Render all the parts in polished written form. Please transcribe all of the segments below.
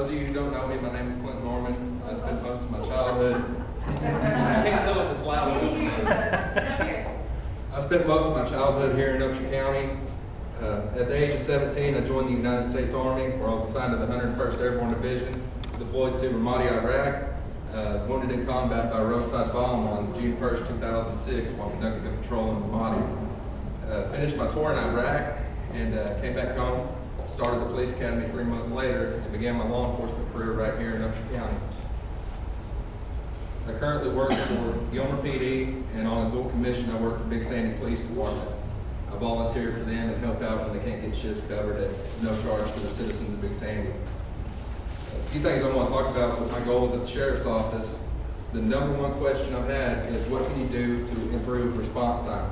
those of you who don't know me, my name is Clint Norman. I spent most of my childhood. I can't tell if it's loud enough. I spent most of my childhood here in Upshur County. At the age of 17, I joined the United States Army, where I was assigned to the 101st Airborne Division, deployed to Ramadi, Iraq. I was wounded in combat by a roadside bomb on June 1st, 2006, while conducting a patrol in Ramadi. Finished my tour in Iraq and came back home. Started the police academy 3 months later and began my law enforcement career right here in Upshur County. I currently work for Gilmer PD, and on a dual commission I work for Big Sandy Police Department. I volunteer for them and help out when they can't get shifts covered at no charge to the citizens of Big Sandy. A few things I want to talk about with my goals at the Sheriff's Office. The number one question I've had is, what can you do to improve response time?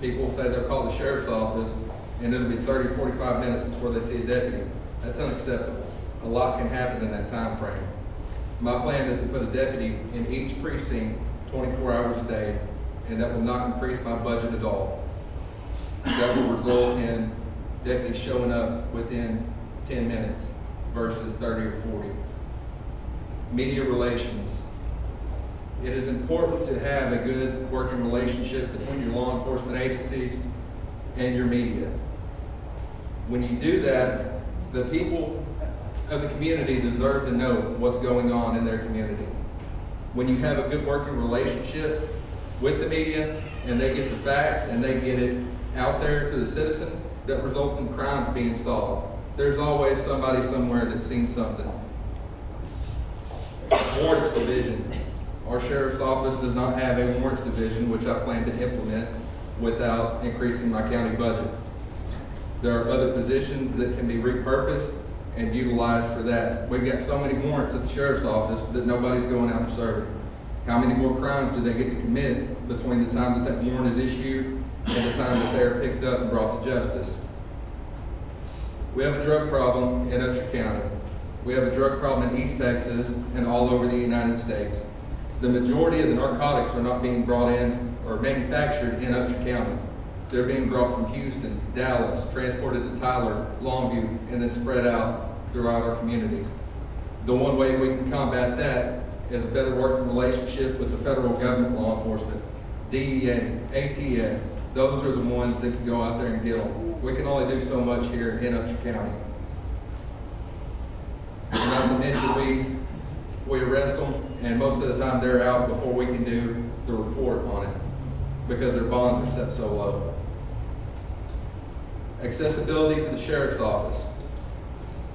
People say they'll call the Sheriff's Office and it'll be 30, 45 minutes before they see a deputy. That's unacceptable. A lot can happen in that time frame. My plan is to put a deputy in each precinct 24 hours a day, and that will not increase my budget at all. That will result in deputies showing up within 10 minutes versus 30 or 40. Media relations. It is important to have a good working relationship between your law enforcement agencies and your media. When you do that, the people of the community deserve to know what's going on in their community. When you have a good working relationship with the media and they get the facts and they get it out there to the citizens, that results in crimes being solved. There's always somebody somewhere that's seen something. Warrants division. Our Sheriff's Office does not have a warrants division, which I plan to implement without increasing my county budget. There are other positions that can be repurposed and utilized for that. We've got so many warrants at the Sheriff's Office that nobody's going out and serving. How many more crimes do they get to commit between the time that warrant is issued and the time that they are picked up and brought to justice? We have a drug problem in Upshur County. We have a drug problem in East Texas and all over the United States. The majority of the narcotics are not being brought in or manufactured in Upshur County. They're being brought from Houston, Dallas, transported to Tyler, Longview, and then spread out throughout our communities. The one way we can combat that is a better working relationship with the federal government law enforcement, DEA, ATF. Those are the ones that can go out there and get them. We can only do so much here in Upshur County. And not to mention, we arrest them, and most of the time they're out before we can do the report on it because their bonds are set so low. Accessibility to the Sheriff's Office.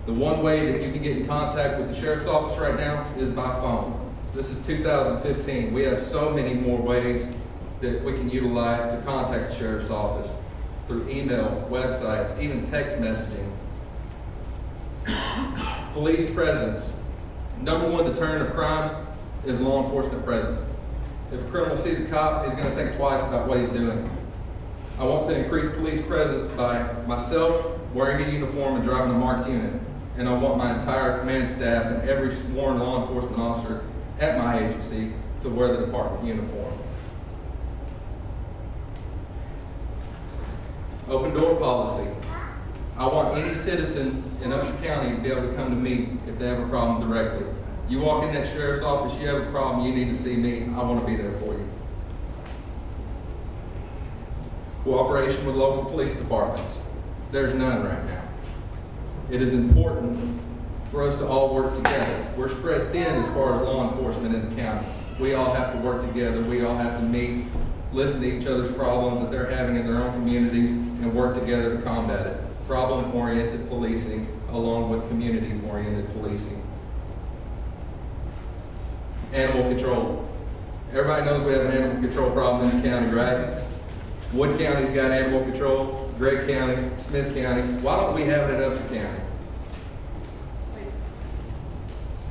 The one way that you can get in contact with the Sheriff's Office right now is by phone. This is 2015. We have so many more ways that we can utilize to contact the Sheriff's Office through email, websites, even text messaging. Police presence. Number one deterrent of crime is law enforcement presence. If a criminal sees a cop, he's going to think twice about what he's doing. I want to increase police presence by myself wearing a uniform and driving a marked unit. And I want my entire command staff and every sworn law enforcement officer at my agency to wear the department uniform. Open door policy. I want any citizen in Upshur County to be able to come to me if they have a problem directly. You walk in that Sheriff's Office, you have a problem, you need to see me, I want to be there for you. Cooperation with local police departments. There's none right now. It is important for us to all work together. We're spread thin as far as law enforcement in the county. We all have to work together. We all have to meet, listen to each other's problems that they're having in their own communities, and work together to combat it. Problem-oriented policing along with community-oriented policing. Animal control. Everybody knows we have an animal control problem in the county, right? Wood County's got animal control, Gregg County, Smith County. Why don't we have it in Upshur County?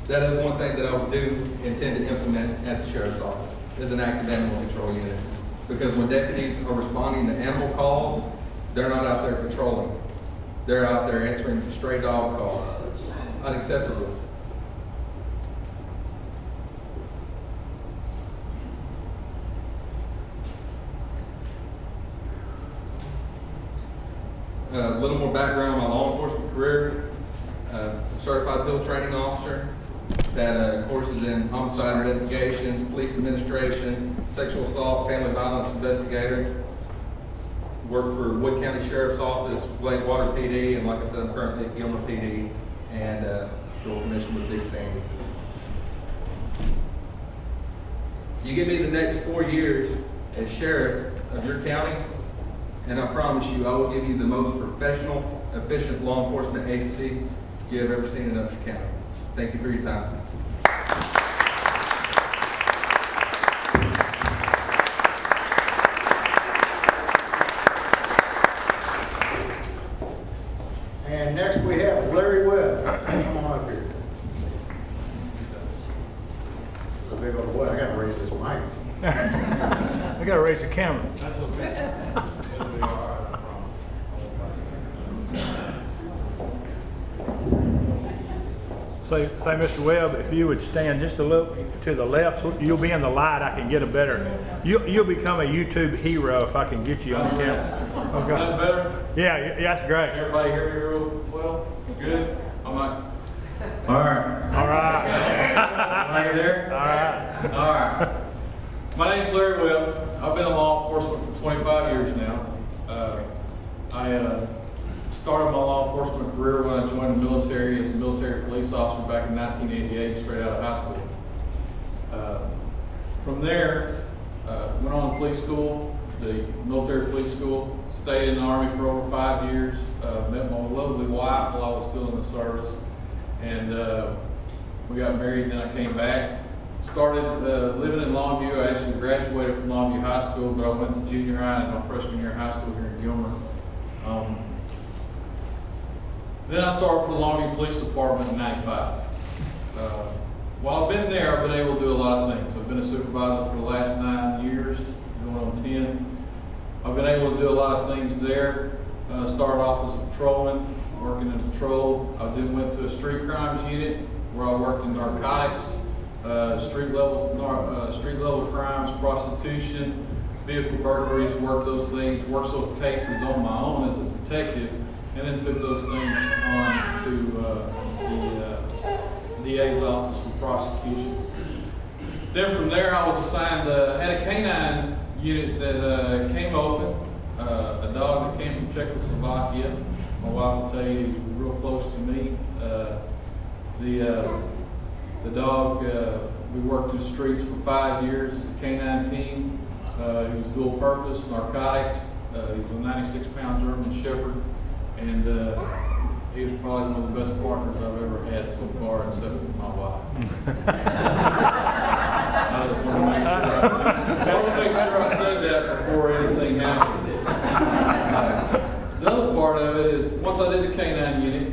That is one thing that I would intend to implement at the Sheriff's Office, is an active animal control unit. Because when deputies are responding to animal calls, they're not out there patrolling. They're out there answering stray dog calls. That's unacceptable. A little more background on my law enforcement career. certified field training officer that courses in homicide investigations, police administration, sexual assault, family violence investigator. Work for Wood County Sheriff's Office, Bladewater PD, and like I said, I'm currently at Gilmer PD and dual commission with Big Sandy. You give me the next 4 years as sheriff of your county, and I promise you, I will give you the most professional, efficient law enforcement agency you have ever seen in Upshur County. Thank you for your time. And next we have Larry Webb. Come on up here. It's a big old boy. I gotta raise this mic. I gotta raise the camera. That's okay. It'll be all right, I promise. Say, Mr. Webb, if you would stand just a little to the left, so you'll be in the light. I can get a better. You'll become a YouTube hero if I can get you on the camera. Is that better? Yeah, that's great. Everybody hear me real well? Good? I'm like, all right. All right. Are you there? All right. All right. My name's Larry Webb. I've been in law enforcement for 25 years now. I started my law enforcement career when I joined the military as a military police officer back in 1988, straight out of high school. From there, went on to police school, the military police school, stayed in the Army for over 5 years, met my lovely wife while I was still in the service, and we got married, and then I came back. Started living in Longview. I actually graduated from Longview High School, but I went to junior high and my freshman year of high school here in Gilmer. Then I started for the Longview Police Department in '95. While I've been there, I've been able to do a lot of things. I've been a supervisor for the last 9 years, going on 10. I've been able to do a lot of things there. Started off as a patrolman, working in patrol. I then went to a street crimes unit where I worked in narcotics, street level crimes, prostitution, vehicle burglaries, worked those things, worked those cases on my own as a detective, and then took those things on to the DA's office for prosecution. Then from there I was assigned, had a canine unit that came open, a dog that came from Czechoslovakia. My wife will tell you he's real close to me. The dog, we worked in the streets for 5 years as a canine team. He was dual purpose, narcotics. He was a 96-pound German Shepherd, and he was probably one of the best partners I've ever had so far, except for my wife. I just want to make sure I said that before anything happened. The other part of it is, once I did the canine unit,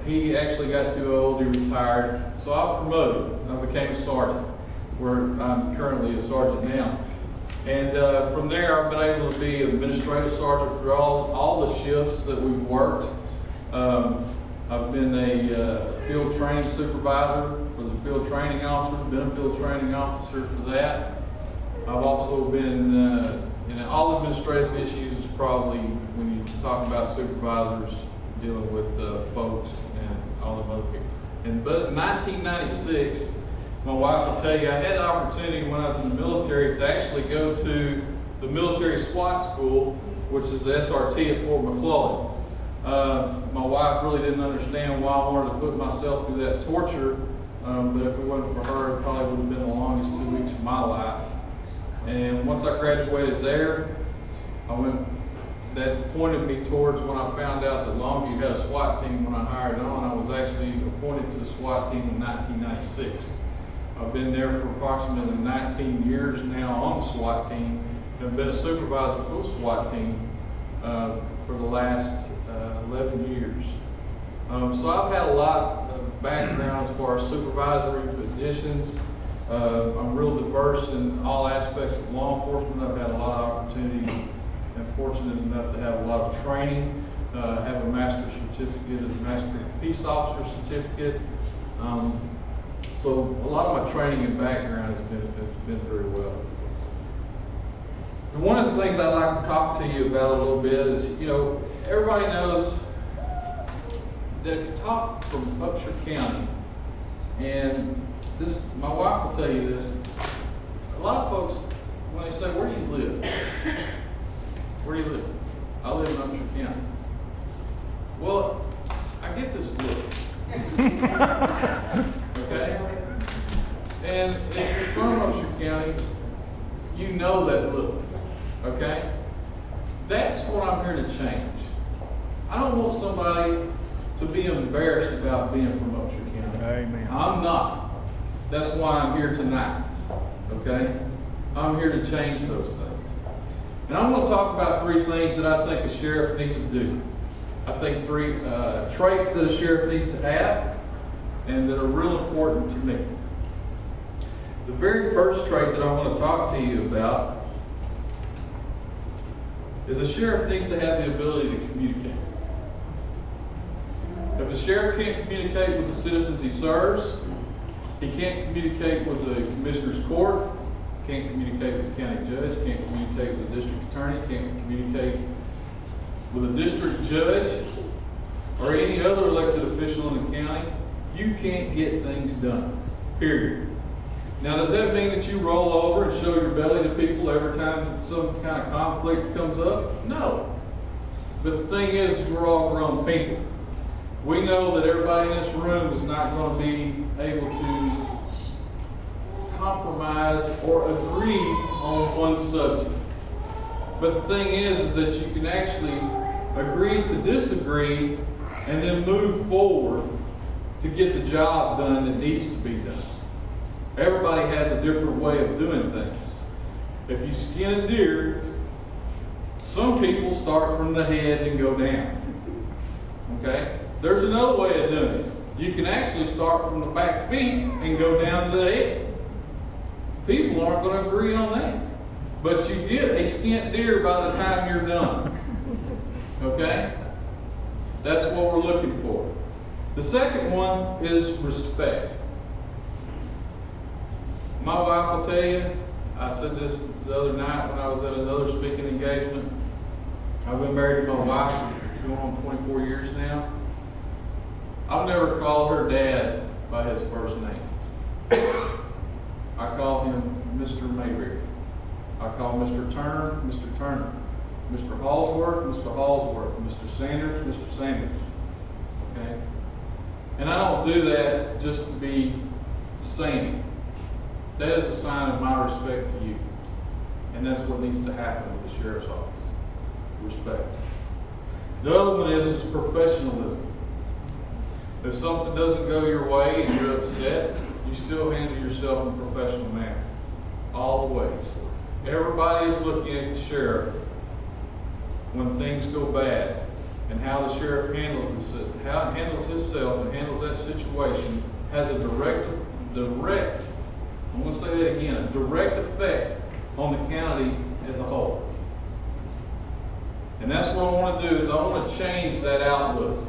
he actually got too old, he retired, so I promoted. I became a sergeant, where I'm currently a sergeant now. And from there, I've been able to be administrative sergeant for all the shifts that we've worked. I've been a field training supervisor for the field training officer, been a field training officer for that. I've also been, all administrative issues is probably, when you talk about supervisors, dealing with folks and all them other people. But in 1996, my wife will tell you, I had the opportunity when I was in the military to actually go to the military SWAT school, which is the SRT at Fort McClellan. My wife really didn't understand why I wanted to put myself through that torture, but if it wasn't for her, it probably would have been the longest 2 weeks of my life. And once I graduated there, that pointed me towards when I found out that Longview had a SWAT team when I hired on. I was actually appointed to the SWAT team in 1996. I've been there for approximately 19 years now on the SWAT team, and I've been a supervisor for the SWAT team for the last 11 years. So I've had a lot of background as far as supervisory positions. I'm real diverse in all aspects of law enforcement. I've had a lot of opportunity and fortunate enough to have a lot of training. I have a master's certificate, a master peace officer certificate. So a lot of my training and background has been very well. One of the things I'd like to talk to you about a little bit is, everybody knows that if you talk from Upshur County, and this, my wife will tell you this, a lot of folks, when they say, where do you live? Where do you live? I live in Upshur County. Well, I get this look. Okay? And if you're from Upshur County, you know that look. Okay? That's what I'm here to change. I don't want somebody to be embarrassed about being from Upshur County. Amen. I'm not. That's why I'm here tonight. Okay? I'm here to change those things. And I'm going to talk about 3 things that I think a sheriff needs to do. I think 3 traits that a sheriff needs to have and that are real important to me. The very first trait that I want to talk to you about is a sheriff needs to have the ability to communicate. If a sheriff can't communicate with the citizens he serves, he can't communicate with the commissioner's court, can't communicate with the county judge, can't communicate with the district attorney, can't communicate with a district judge or any other elected official in the county, you can't get things done, period. Now, does that mean that you roll over and show your belly to people every time some kind of conflict comes up? No. But the thing is, we're all grown people. We know that everybody in this room is not going to be able to compromise or agree on one subject. But the thing is that you can actually agree to disagree and then move forward to get the job done that needs to be done. Everybody has a different way of doing things. If you skin a deer, some people start from the head and go down. Okay? There's another way of doing it. You can actually start from the back feet and go down to the head. People aren't going to agree on that. But you get a skinned deer by the time you're done. Okay? That's what we're looking for. The second one is respect. My wife will tell you, I said this the other night when I was at another speaking engagement. I've been married to my wife going on 24 years now. I've never called her dad by his first name. I call him Mr. Mayberry. I call Mr. Turner, Mr. Turner. Mr. Hallsworth, Mr. Hallsworth. Mr. Sanders, Mr. Sanders. Okay? And I don't do that just to be saying it. That is a sign of my respect to you. And that's what needs to happen with the sheriff's office. Respect. The other one is professionalism. If something doesn't go your way and you're upset, you still handle yourself in a professional manner. All the ways. Everybody is looking at the sheriff when things go bad, and how the sheriff handles himself and handles that situation has a direct, I'm going to say that again, a direct effect on the county as a whole. And that's what I want to do, is I want to change that outlook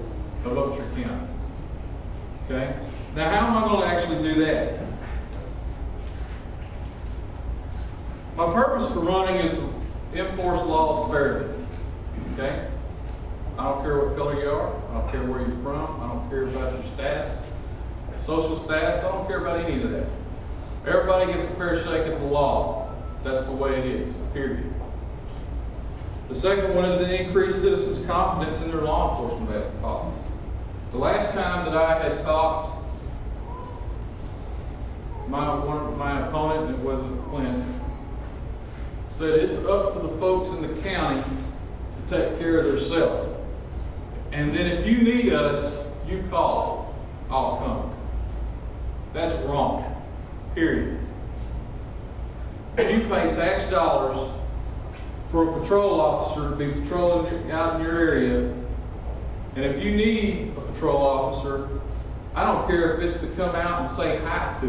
of Upshur County. Okay? Now, how am I going to actually do that? My purpose for running is to enforce laws fairly. Okay? I don't care what color you are. I don't care where you're from. I don't care about your status, social status. I don't care about any of that. Everybody gets a fair shake at the law. That's the way it is, period. The second one is to increase citizens' confidence in their law enforcement office. The last time that I had talked, my opponent, it wasn't Clint, said it's up to the folks in the county to take care of themselves. And then if you need us, you call. I'll come. That's wrong. Period. You pay tax dollars for a patrol officer to be patrolling out in your area. And if you need a patrol officer, I don't care if it's to come out and say hi to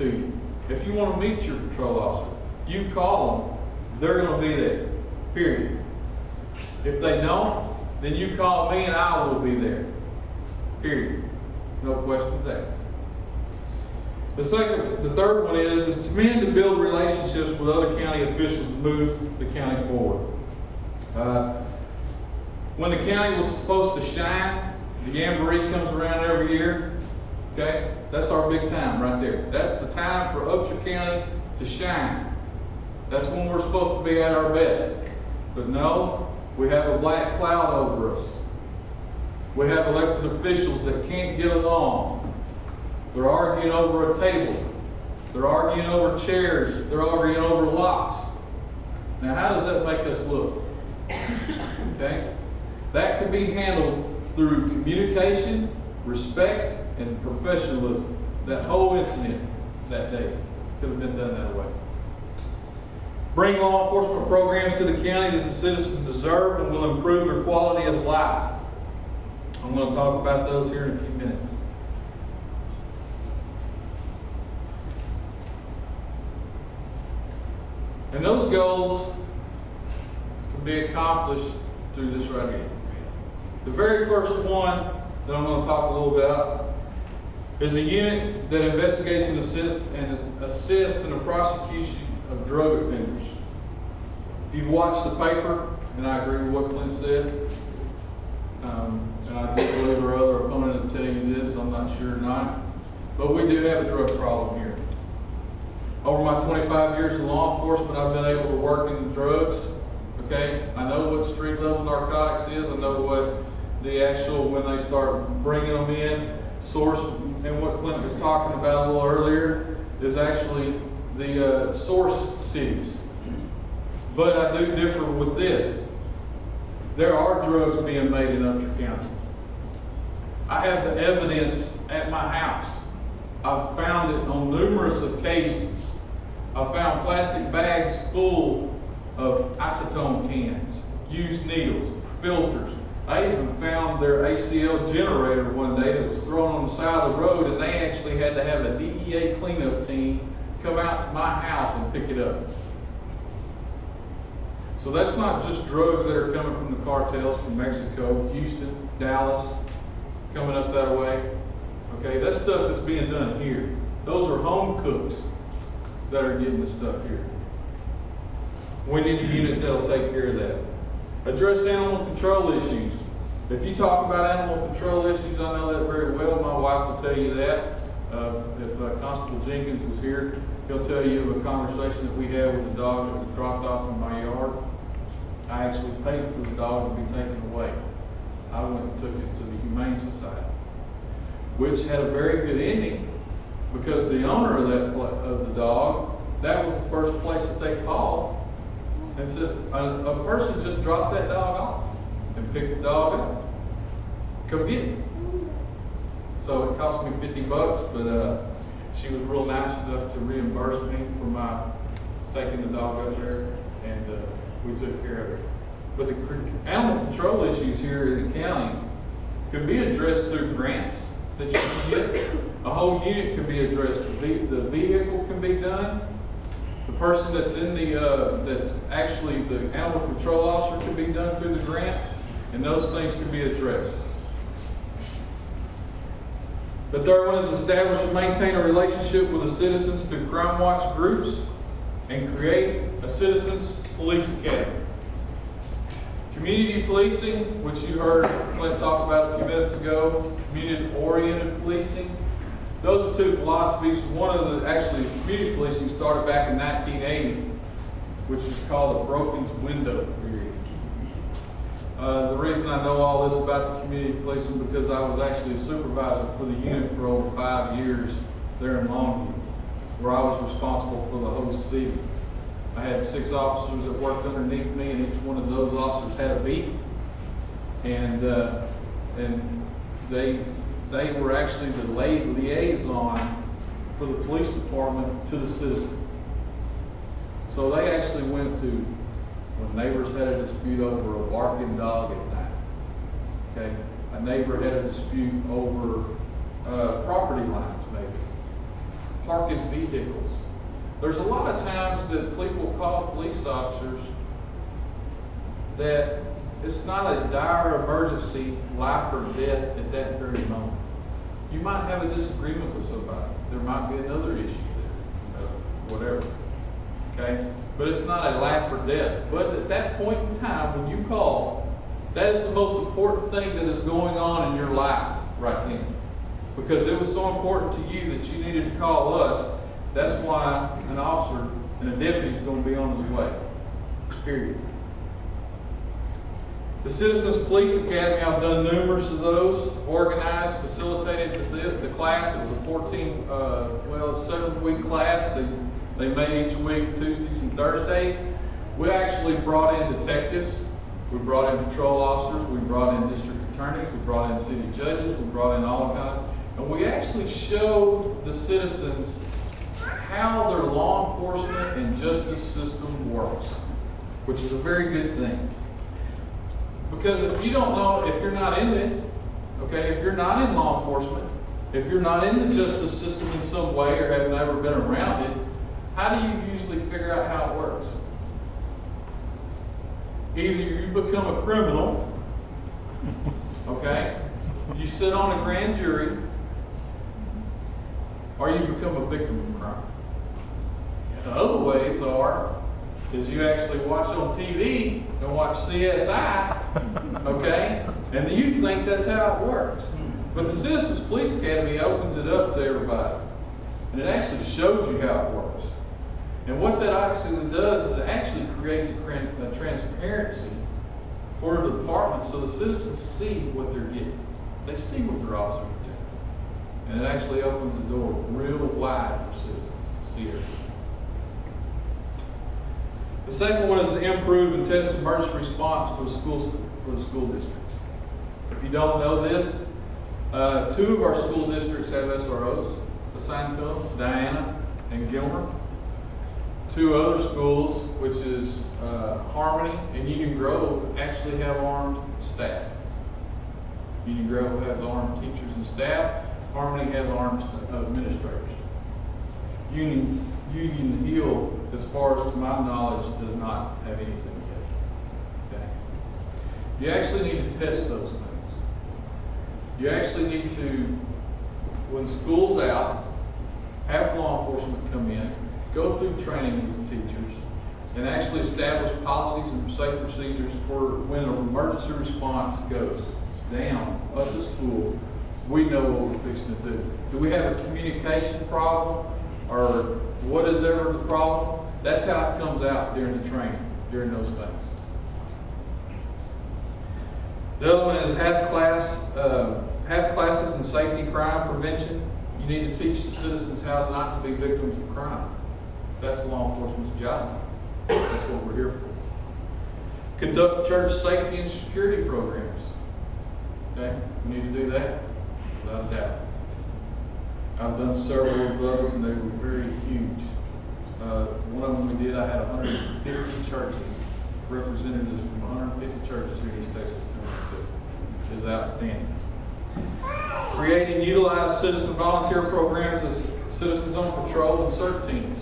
you. If you want to meet your patrol officer, you call them. They're going to be there. Period. If they don't, then you call me and I will be there. Period. No questions asked. The third one is to begin to build relationships with other county officials to move the county forward. When the county was supposed to shine, The Jamboree comes around every year, okay? That's our big time right there. That's the time for Upshur County to shine. That's when we're supposed to be at our best. But no, we have a black cloud over us. We have elected officials that can't get along. They're arguing over a table. They're arguing over chairs. They're arguing over locks. Now, how does that make us look? Okay? That can be handled through communication, respect, and professionalism. That whole incident that day could have been done that way. Bring law enforcement programs to the county that the citizens deserve and will improve their quality of life. I'm going to talk about those here in a few minutes. And those goals can be accomplished through this right here. The very first one that I'm going to talk a little about is a unit that investigates and assists in the prosecution of drug offenders. If you've watched the paper, and I agree with what Clint said, and I do believe our other opponent will tell you this, I'm not sure or not, but we do have a drug problem here. Over my 25 years in law enforcement, I've been able to work in drugs, okay? I know what street level narcotics is. I know what the actual, when they start bringing them in, source, and what Clint was talking about a little earlier, is actually the source cities. But I do differ with this. There are drugs being made in Upshur County. I have the evidence at my house. I've found it on numerous occasions. I found plastic bags full of acetone cans, used needles, filters. I even found their ACL generator one day that was thrown on the side of the road, and they actually had to have a DEA cleanup team come out to my house and pick it up. So that's not just drugs that are coming from the cartels from Mexico, Houston, Dallas, coming up that way. Okay, that stuff is being done here. Those are home cooks that are getting the stuff here. We need a unit that'll take care of that. Address animal control issues. If you talk about animal control issues, I know that very well. My wife will tell you that. If Constable Jenkins was here, he'll tell you of a conversation that we had with a dog that was dropped off in my yard. I actually paid for the dog to be taken away. I went and took it to the Humane Society, which had a very good ending because the owner of the dog, that was the first place that they called and said, a person just dropped that dog off and picked the dog up. Come get it. So it cost me $50, but she was real nice enough to reimburse me for my taking the dog up there, and we took care of it. But the animal control issues here in the county can be addressed through grants that you can get. A whole unit can be addressed. The vehicle can be done. The person that's in the, that's actually the animal control officer can be done through the grants, and those things can be addressed. The third one is establish and maintain a relationship with the citizens through crime watch groups and create a citizens police academy. Community policing, which you heard Clint talk about a few minutes ago, community-oriented policing. Those are two philosophies. One of the, actually, community policing started back in 1980, which is called the Broken's Window period. The reason I know all this about the community policing because I was actually a supervisor for the unit for over 5 years there in Longview, where I was responsible for the whole city. I had 6 officers that worked underneath me, and each one of those officers had a beat, and they were actually the liaison for the police department to the citizen. So they actually went to when neighbors had a dispute over a barking dog at night. Okay, a neighbor had a dispute over property lines, maybe parking vehicles. There's a lot of times that people call police officers that it's not a dire emergency, life or death at that very moment. You might have a disagreement with somebody. There might be another issue there, whatever. Okay? But it's not a life or death. But at that point in time, when you call, That is the most important thing that is going on in your life right now. Because it was so important to you that you needed to call us. That's why an officer and a deputy is going to be on his way. Period. The Citizens Police Academy, I've done numerous of those, organized, facilitated the class. It was a 7-week class. They made each week Tuesdays and Thursdays. We actually brought in detectives. We brought in patrol officers. We brought in district attorneys. We brought in city judges. We brought in all kinds of, and we actually showed the citizens how their law enforcement and justice system works, which is a very good thing. Because if you don't know, if you're not in it, okay, if you're not in law enforcement, if you're not in the justice system in some way or have never been around it, how do you usually figure out how it works? Either you become a criminal, okay, you sit on a grand jury, or you become a victim of crime. The other ways is you actually watch on TV and watch CSI, okay, and you think that's how it works. But the Citizens Police Academy opens it up to everybody, and it actually shows you how it works. And what that actually does is it actually creates a transparency for the department so the citizens see what they're getting. They see what their officers are doing. And it actually opens the door real wide for citizens to see everything. The second one is to improve and test emergency response for the school districts. If you don't know this, 2 of our school districts have SROs assigned to them, Diana and Gilmer. 2 other schools, which is Harmony and Union Grove, actually have armed staff. Union Grove has armed teachers and staff. Harmony has armed administrators. Union Hill, as far as to my knowledge, does not have anything yet. Okay? You actually need to test those things. You actually need to, when school's out, have law enforcement come in, go through training with the teachers, and actually establish policies and safe procedures for when an emergency response goes down up to school. We know what we're fixing to do. Do we have a communication problem, or what is ever the problem? That's how it comes out during the training, during those things. The other one is have classes in safety crime prevention. You need to teach the citizens how not to be victims of crime. That's the law enforcement's job. That's what we're here for. Conduct church safety and security programs. Okay, we need to do that, without a doubt. I've done several of those, and they were very huge. One of them we did, I had 150 churches, representatives from 150 churches here in East Texas coming to. It is outstanding. Create and utilize citizen volunteer programs as citizens on patrol and CERT teams.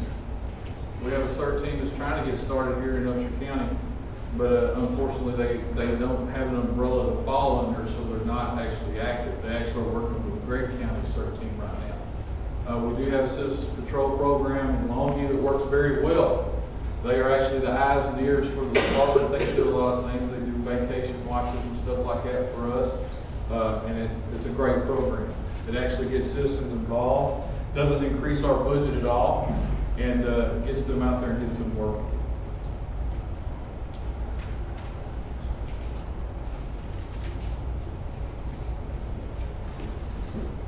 We have a CERT team that's trying to get started here in Upshur County, but unfortunately they don't have an umbrella to fall under, so they're not actually active. They actually are working with the Gregg County CERT team right now. We do have a citizen patrol program in Longview that works very well. They are actually the eyes and ears for the department. They can do a lot of things. They do vacation watches and stuff like that for us, and it's a great program. It actually gets citizens involved, doesn't increase our budget at all, and gets them out there and gets them working.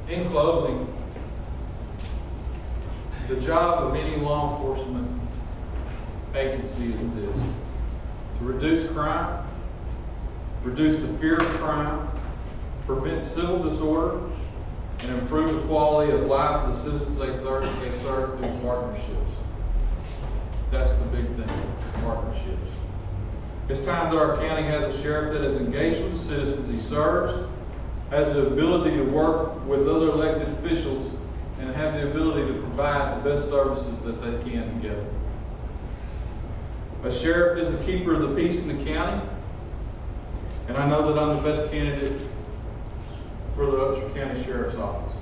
In closing, the job of any law enforcement agency is this: to reduce crime, reduce the fear of crime, prevent civil disorder, and improve the quality of life of the citizens they serve through partnerships. That's the big thing, partnerships. It's time that our county has a sheriff that is engaged with the citizens he serves, has the ability to work with other elected officials, and have the ability to provide the best services that they can together. A sheriff is the keeper of the peace in the county, and I know that I'm the best candidate for the Upshur County Sheriff's Office.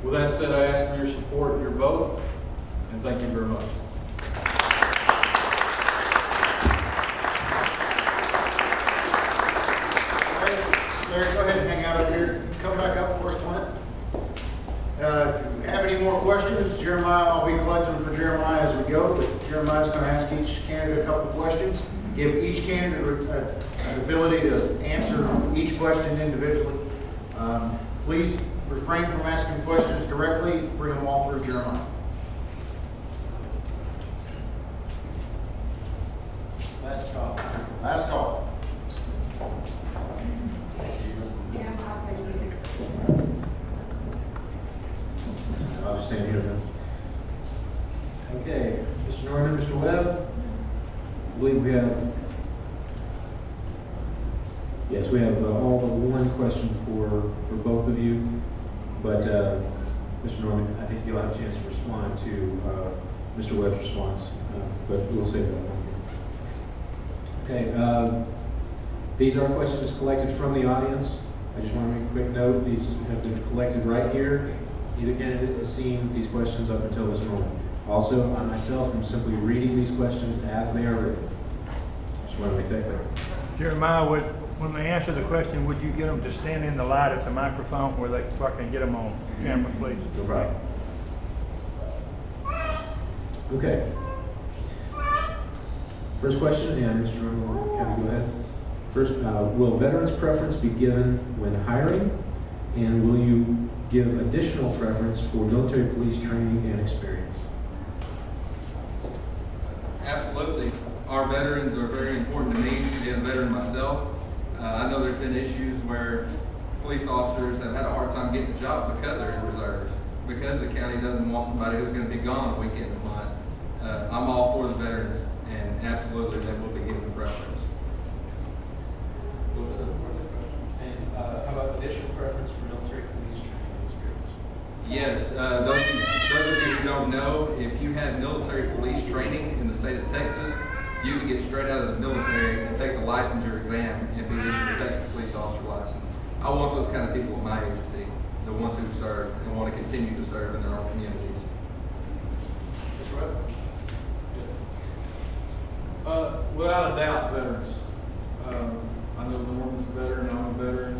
With that said, I ask for your support and your vote, and thank you very much. Jeremiah's going to ask each candidate a couple of questions. Give each candidate an ability to answer each question individually. Please refrain from asking questions directly. Bring them all through Jeremiah. Last call. Last call. I'll just stand here then. Okay, Mr. Norman, Mr. Webb, I believe we have, yes, we have all but one question for both of you, but Mr. Norman, I think you'll have a chance to respond to Mr. Webb's response, but we'll save that one for you. Okay, these are questions collected from the audience. I just want to make a quick note, these have been collected right here. Either candidate has seen these questions up until this moment. Also, I myself am simply reading these questions as they are written. Just want to make that clear. Jeremiah, when they answer the question, would you get them to stand in the light at the microphone where they can get them on camera, please? No problem. Okay. First question, and Mr. Norman will have you go ahead. First, will veterans preference be given when hiring? And will you give additional preference for military police training and experience? Absolutely. Our veterans are very important to me, being a veteran myself. I know there's been issues where police officers have had a hard time getting a job because they're in reserves, because the county doesn't want somebody who's going to be gone a weekend a month. I'm all for the veterans, and absolutely they will be given the preference. And how about additional preference for military police training and experience? Yes, those of you who don't know, if you have military police training in the state of Texas, you can get straight out of the military and take the licensure exam and be issued a Texas police officer license. I want those kind of people in my agency, the ones who serve and want to continue to serve in their own communities. Mr. Webb? Without a doubt, veterans. I know Norman's a veteran, I'm a veteran.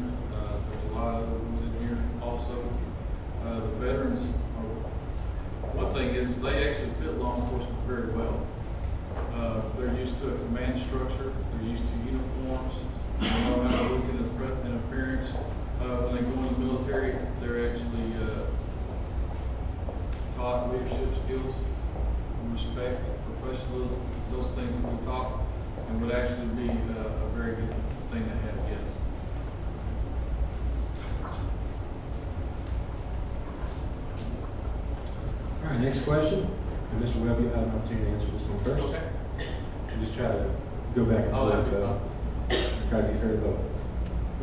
There's a lot of others in here also. The veterans, one thing is they actually fit law enforcement very well. They're used to a command structure, they're used to uniforms, they know how to look in appearance. When they go in the military, they're actually taught leadership skills, respect, professionalism, those things that we talk, and would actually be a very good thing to have, yes. All right, next question. And Mr. Webb, you have an opportunity to answer this one first. Okay. And just try to go back and Oh, forth. that's Try to be fair to both.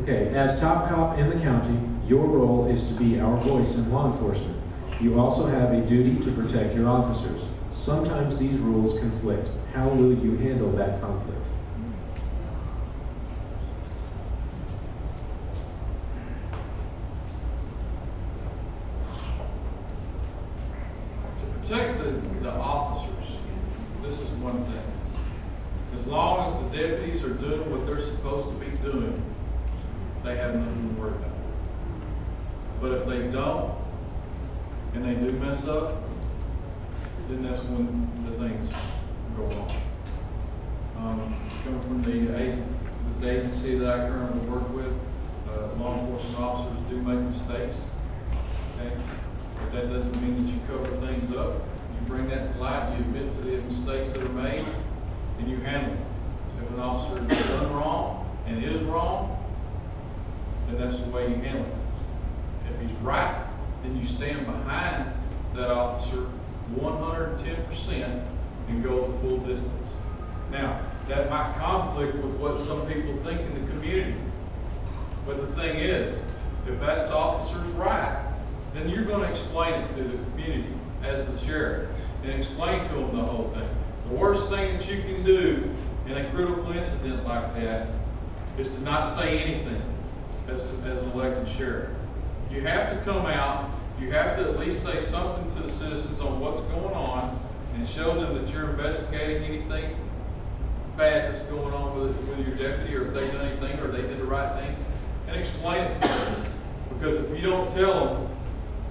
Okay, as top cop in the county, your role is to be our voice in law enforcement. You also have a duty to protect your officers. Sometimes these rules conflict. How will you handle that conflict? To protect the officers, this is one thing. As long as the deputies are doing what they're supposed to be doing, they have nothing to worry about. But if they don't, and they do mess up, then that's when the things go wrong. Coming from the agency that I currently work with, law enforcement officers do make mistakes. Okay? But that doesn't mean that you cover things up. You bring that to light, you admit to the mistakes that are made, and you handle them. If an officer has done wrong and is wrong, then that's the way you handle it. If he's right, then you stand behind that officer 110% and go the full distance. Now, that might conflict with what some people think in the community. But the thing is, if that officer's right, then you're going to explain it to the community as the sheriff and explain to them the whole thing. The worst thing that you can do in a critical incident like that is to not say anything as an elected sheriff. You have to come out, you have to at least say something to the citizens on what's going on and show them that you're investigating anything bad that's going on with your deputy, or if they've done anything or they did the right thing, and explain it to them. Because if you don't tell them,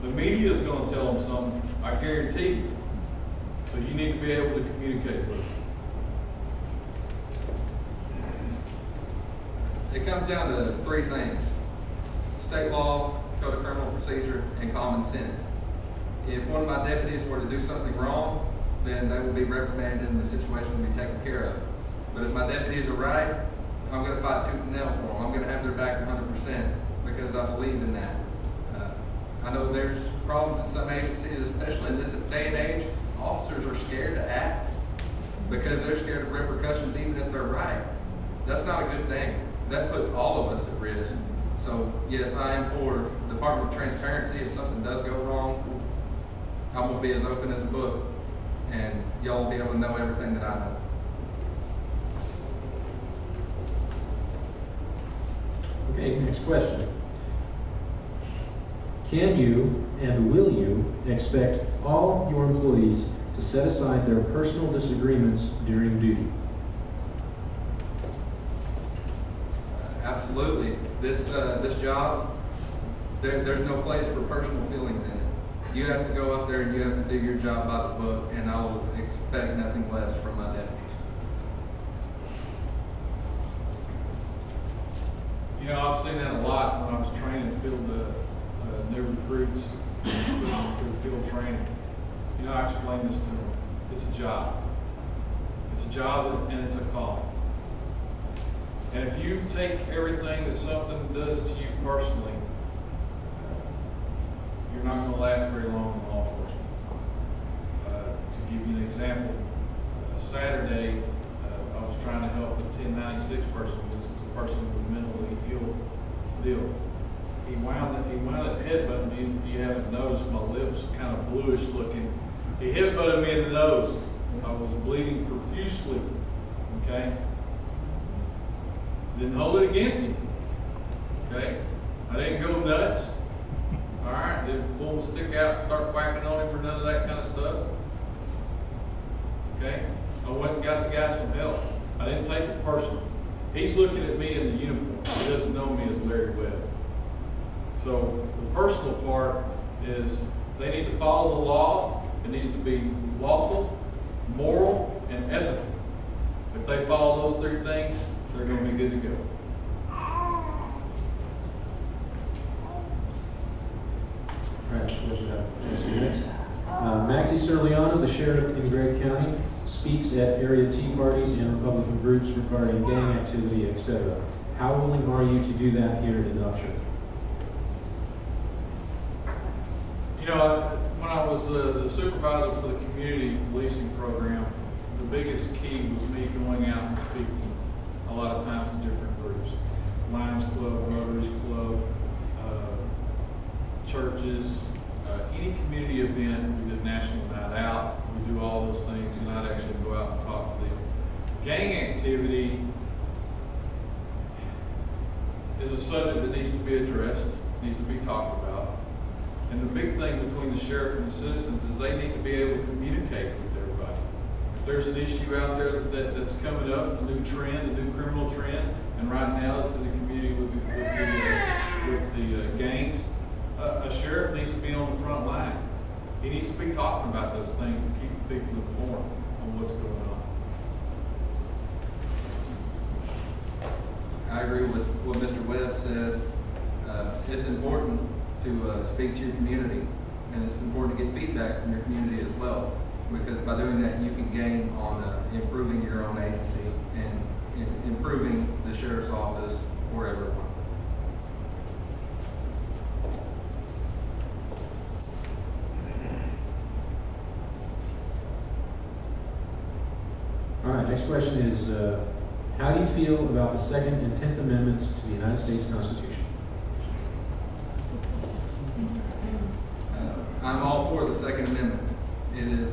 the media is going to tell them something, I guarantee you. So you need to be able to communicate with them. It comes down to three things: state law, code of criminal procedure, and common sense. If one of my deputies were to do something wrong, then they will be reprimanded and the situation will be taken care of. But if my deputies are right, I'm going to fight tooth and nail for them. I'm going to have their back 100% because I believe in that. I know there's problems in some agencies, especially in this day and age. Officers are scared to act because they're scared of repercussions even if they're right. That's not a good thing. That puts all of us at risk. So yes, I am for Department of Transparency. If something does go wrong, I'm going to be as open as a book, and y'all will be able to know everything that I know. Okay, next question. Can you and will you expect all your employees to set aside their personal disagreements during duty? Absolutely. This job, there's no place for personal feelings in it. You have to go up there and you have to do your job by the book, and I will expect nothing less from my deputies. You know, I've seen that a lot when I was training field new recruits through field training. You know, I explain this to them. It's a job. It's a job and it's a call. And if you take everything that something does to you personally, you're not going to last very long in law enforcement. To give you an example, Saturday, I was trying to help a 1096 person. This is a person with a mentally ill deal. He wound up headbutting me. You haven't noticed my lips kind of bluish looking. He headbutted me in the nose. I was bleeding profusely. Okay? Didn't hold it against him. Okay? I didn't go nuts. All right? Didn't pull the stick out and start whacking on him or none of that kind of stuff. Okay? I went and got the guy some help. I didn't take it personal. He's looking at me in the uniform. He doesn't know me as Larry Webb. So the personal part is they need to follow the law. It needs to be lawful, moral, and ethical. If they follow those three things, they're going to be good to go. Maxie Serliano, the sheriff in Gregg County, speaks at area tea parties and Republican groups regarding gang activity, etc. How willing are you to do that here in Upshur? You know, when I was the supervisor for the community policing program, the biggest key was me going out and speaking a lot of times to different groups. Lions Club, Rotary Club, churches, any community event. We did National Night Out. We do all those things, and I'd actually go out and talk to them. Gang activity is a subject that needs to be addressed, needs to be talked about. And the big thing between the sheriff and the citizens is they need to be able to communicate with everybody. If there's an issue out there that's coming up, a new trend, a new criminal trend, and right now it's in the community with the gangs, a sheriff needs to be on the front line. He needs to be talking about those things and keeping people informed on what's going on. I agree with what Mr. Webb said. It's important to speak to your community, and it's important to get feedback from your community as well, because by doing that you can gain on improving your own agency and improving the sheriff's office for everyone. All right, next question is, how do you feel about the Second and 10th Amendments to the United States Constitution? I'm all for the Second Amendment. It is,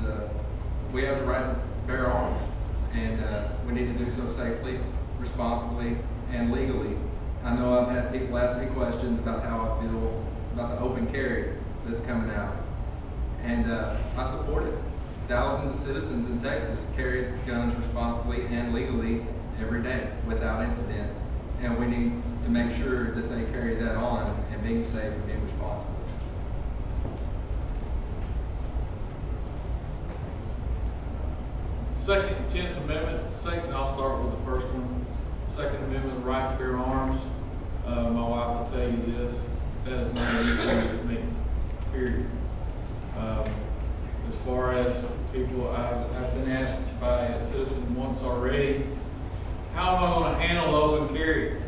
we have the right to bear arms, and we need to do so safely, responsibly, and legally. I know I've had people ask me questions about how I feel about the open carry that's coming out, and I support it. Thousands of citizens in Texas carry guns responsibly and legally every day without incident, and we need to make sure that they carry that on and being safe and being responsible. Second and 10th Amendment. Second, I'll start with the first one. Second Amendment, right to bear arms. My wife will tell you this. That is not an issue with me. Period. As far as people, I've been asked by a citizen once already, how am I going to handle open carry?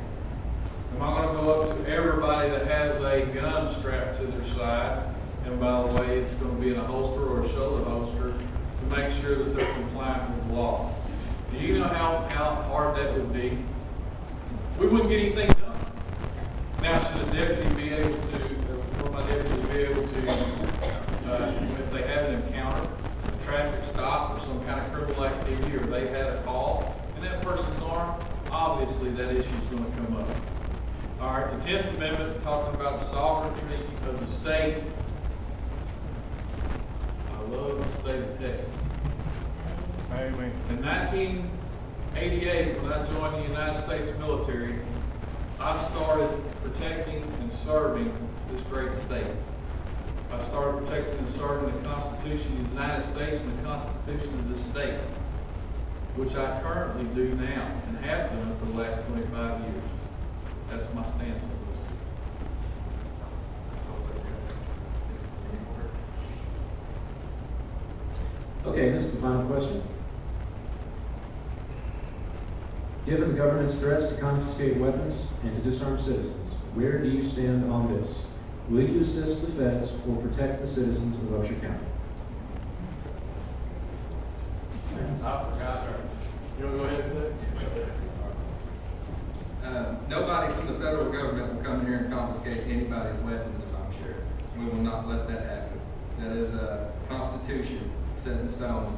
Am I going to go up to everybody that has a gun strapped to their side? And by the way, it's going to be in a holster or a shoulder holster to make sure that they're compliant with the law. Do you know how hard that would be? We wouldn't get anything done. Now, should a deputy be able to, or my deputies be able to, if they have an encounter, a traffic stop or some kind of criminal activity, or they had a call and that person's armed, obviously that issue is going to come up. All right, the 10th Amendment, talking about the sovereignty of the state. I love the state of Texas. Amen. In 1988, when I joined the United States military, I started protecting and serving this great state. I started protecting and serving the Constitution of the United States and the Constitution of this state, which I currently do now and have done for the last 25 years. That's my stance on those two. Okay, this is the final question. Given the government's threats to confiscate weapons and to disarm citizens, where do you stand on this? Will you assist the feds or protect the citizens of Upshur County? I forgot, sir. You want to go ahead and do it? Nobody from the federal government will come in here and confiscate anybody's weapons, I'm sure. We will not let that happen. That is a constitution set in stone,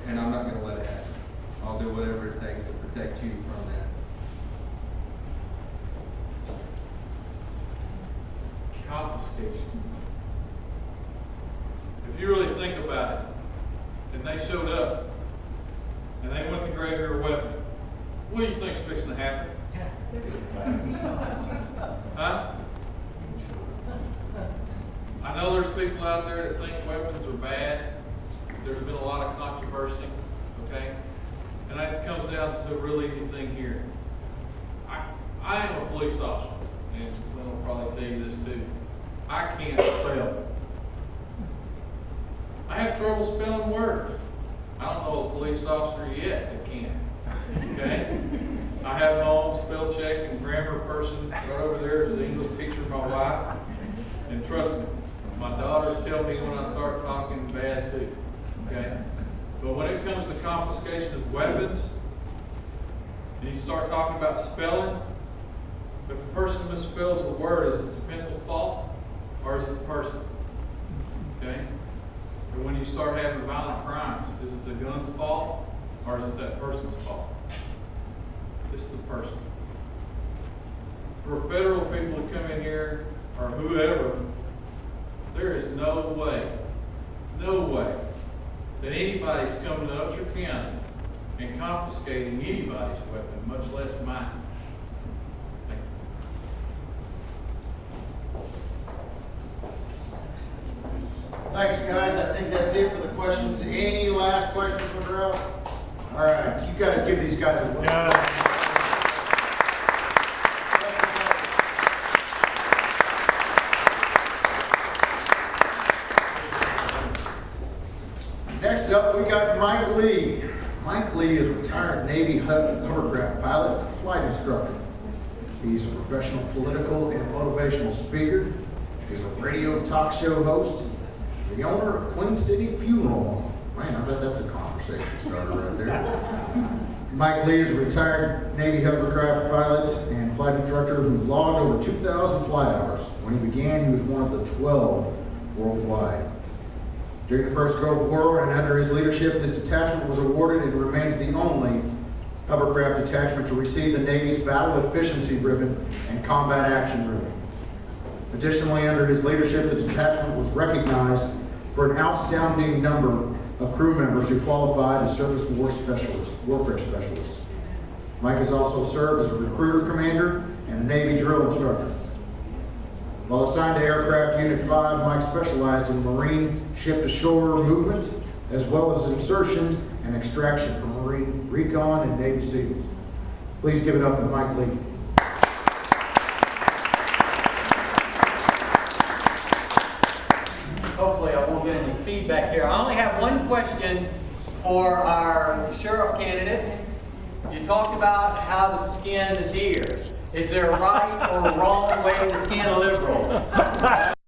and I'm not going to let it happen. I'll do whatever it takes to protect you from that. Confiscation. If you really think about it, and they showed up, and they went to grab your weapon, what do you think's fixing to happen? Huh? I know there's people out there that think weapons are bad. There's been a lot of controversy, okay? And that comes down to a real easy thing here. I am a police officer, and Glenn will probably tell you this too. I can't spell. I have trouble spelling words. I don't know a police officer yet that can. Okay? I have my own spell check and grammar person right over there as the English teacher, my wife. And trust me, my daughters tell me when I start talking bad too. Okay? But when it comes to confiscation of weapons, and you start talking about spelling, if a person misspells a word, is it the pencil fault or is it the person? Okay? Or when you start having violent crimes, is it the gun's fault or is it that person's fault? It's the person. For federal people to come in here or whoever, there is no way that anybody's coming to Upshur County and confiscating anybody's weapon, much less mine. Thank you. Thanks, guys. I think that's it for the questions. Any last questions for Darrell? All right, you guys give these guys a word. Next up, we got Mike Lee. Mike Lee is a retired Navy hovercraft pilot and flight instructor. He's a professional political and motivational speaker. He's a radio talk show host. The owner of Queen City Funeral Home. Man, I bet that's a conversation starter right there. Mike Lee is a retired Navy hovercraft pilot and flight instructor who logged over 2,000 flight hours. When he began, he was one of the 12 worldwide. During the First Gulf War and under his leadership, this detachment was awarded and remains the only hovercraft detachment to receive the Navy's Battle Efficiency Ribbon and Combat Action Ribbon. Additionally, under his leadership, the detachment was recognized for an outstanding number of crew members who qualified as surface warfare specialists. Mike has also served as a recruiter commander and a Navy drill instructor. While assigned to Aircraft Unit 5, Mike specialized in Marine ship-to-shore movement, as well as insertion and Extraction for Marine Recon and Navy SEALs. Please give it up for Mike Lee. Hopefully I won't get any feedback here. I only have one question for our sheriff candidates. You talked about how to skin a deer. Is there a right or a wrong way to skin a liberal?